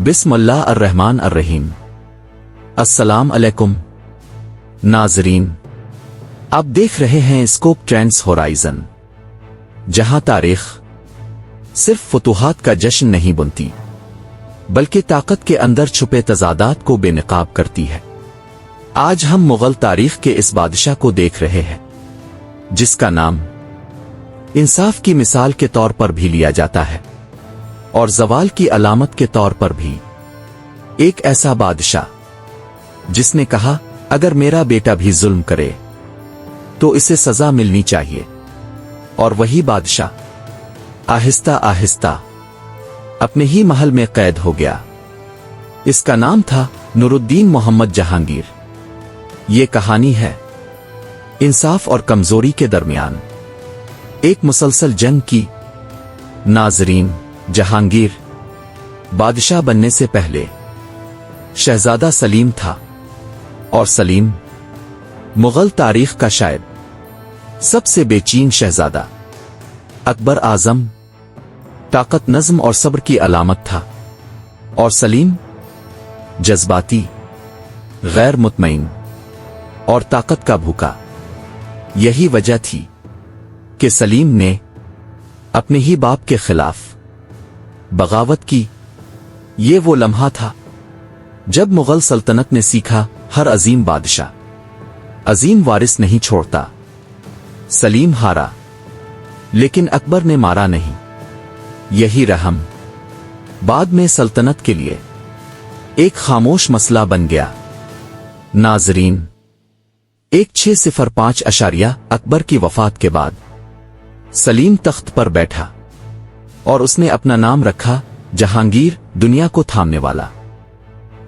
بسم اللہ الرحمن الرحیم۔ السلام علیکم ناظرین، آپ دیکھ رہے ہیں اسکوپ ٹرینڈز ہورائزن، جہاں تاریخ صرف فتوحات کا جشن نہیں بنتی بلکہ طاقت کے اندر چھپے تضادات کو بے نقاب کرتی ہے۔ آج ہم مغل تاریخ کے اس بادشاہ کو دیکھ رہے ہیں جس کا نام انصاف کی مثال کے طور پر بھی لیا جاتا ہے اور زوال کی علامت کے طور پر بھی۔ ایک ایسا بادشاہ جس نے کہا اگر میرا بیٹا بھی ظلم کرے تو اسے سزا ملنی چاہیے، اور وہی بادشاہ آہستہ آہستہ اپنے ہی محل میں قید ہو گیا۔ اس کا نام تھا نور الدین محمد جہانگیر۔ یہ کہانی ہے انصاف اور کمزوری کے درمیان ایک مسلسل جنگ کی۔ ناظرین، جہانگیر بادشاہ بننے سے پہلے شہزادہ سلیم تھا، اور سلیم مغل تاریخ کا شاید سب سے بے چین شہزادہ، اکبر اعظم، طاقت، نظم اور صبر کی علامت تھا، اور سلیم جذباتی، غیر مطمئن اور طاقت کا بھوکا۔ یہی وجہ تھی کہ سلیم نے اپنے ہی باپ کے خلاف بغاوت کی۔ یہ وہ لمحہ تھا جب مغل سلطنت نے سیکھا ہر عظیم بادشاہ عظیم وارث نہیں چھوڑتا۔ سلیم ہارا، لیکن اکبر نے مارا نہیں۔ یہی رحم بعد میں سلطنت کے لیے ایک خاموش مسئلہ بن گیا۔ ناظرین، 1605 اکبر کی وفات کے بعد سلیم تخت پر بیٹھا، اور اس نے اپنا نام رکھا جہانگیر، دنیا کو تھامنے والا۔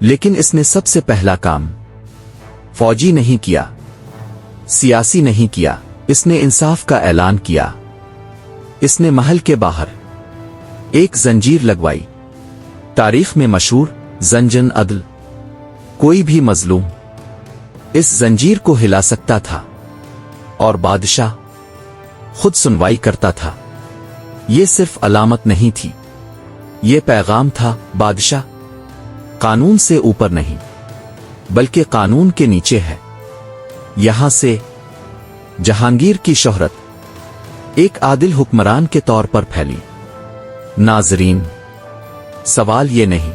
لیکن اس نے سب سے پہلا کام فوجی نہیں کیا، سیاسی نہیں کیا، اس نے انصاف کا اعلان کیا۔ اس نے محل کے باہر ایک زنجیر لگوائی، تاریخ میں مشہور زنجن عدل۔ کوئی بھی مظلوم اس زنجیر کو ہلا سکتا تھا، اور بادشاہ خود سنوائی کرتا تھا۔ یہ صرف علامت نہیں تھی، یہ پیغام تھا، بادشاہ قانون سے اوپر نہیں بلکہ قانون کے نیچے ہے۔ یہاں سے جہانگیر کی شہرت ایک عادل حکمران کے طور پر پھیلی۔ ناظرین، سوال یہ نہیں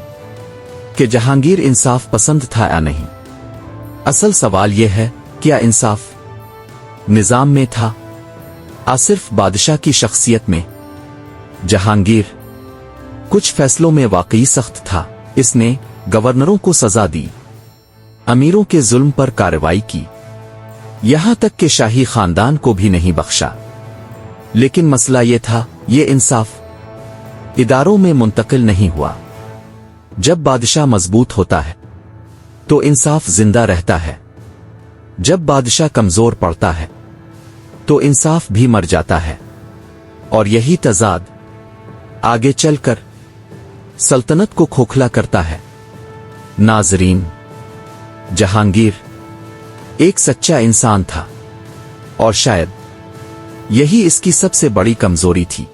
کہ جہانگیر انصاف پسند تھا یا نہیں، اصل سوال یہ ہے کیا انصاف نظام میں تھا یا صرف بادشاہ کی شخصیت میں؟ جہانگیر کچھ فیصلوں میں واقعی سخت تھا۔ اس نے گورنروں کو سزا دی، امیروں کے ظلم پر کارروائی کی، یہاں تک کہ شاہی خاندان کو بھی نہیں بخشا۔ لیکن مسئلہ یہ تھا، یہ انصاف اداروں میں منتقل نہیں ہوا۔ جب بادشاہ مضبوط ہوتا ہے تو انصاف زندہ رہتا ہے، جب بادشاہ کمزور پڑتا ہے تو انصاف بھی مر جاتا ہے، اور یہی تضاد آگے چل کر سلطنت کو کھوکھلا کرتا ہے۔ ناظرین، جہانگیر ایک سچا انسان تھا، اور شاید یہی اس کی سب سے بڑی کمزوری تھی۔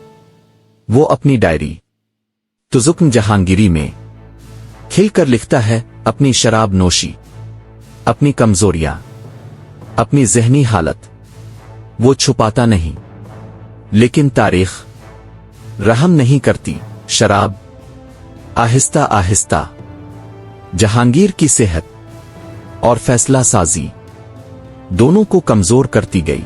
وہ اپنی ڈائری تزکن جہانگیری میں کھل کر لکھتا ہے اپنی شراب نوشی، اپنی کمزوریاں، اپنی ذہنی حالت وہ چھپاتا نہیں۔ لیکن تاریخ رحم نہیں کرتی۔ شراب آہستہ آہستہ جہانگیر کی صحت اور فیصلہ سازی دونوں کو کمزور کرتی گئی۔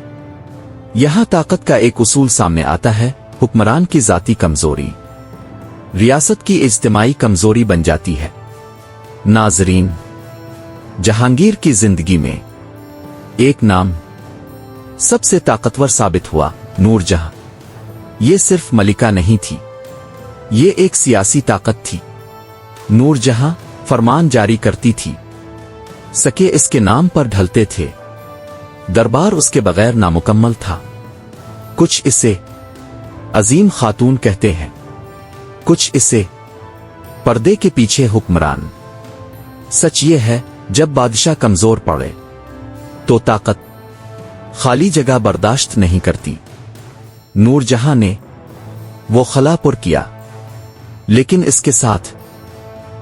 یہاں طاقت کا ایک اصول سامنے آتا ہے، حکمران کی ذاتی کمزوری ریاست کی اجتماعی کمزوری بن جاتی ہے۔ ناظرین، جہانگیر کی زندگی میں ایک نام سب سے طاقتور ثابت ہوا، نور جہاں۔ یہ صرف ملکہ نہیں تھی، یہ ایک سیاسی طاقت تھی۔ نور جہاں فرمان جاری کرتی تھی، سکے اس کے نام پر ڈھلتے تھے، دربار اس کے بغیر نامکمل تھا۔ کچھ اسے عظیم خاتون کہتے ہیں، کچھ اسے پردے کے پیچھے حکمران۔ سچ یہ ہے، جب بادشاہ کمزور پڑے تو طاقت خالی جگہ برداشت نہیں کرتی۔ نور جہاں نے وہ خلا پر کیا، لیکن اس کے ساتھ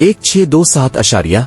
1627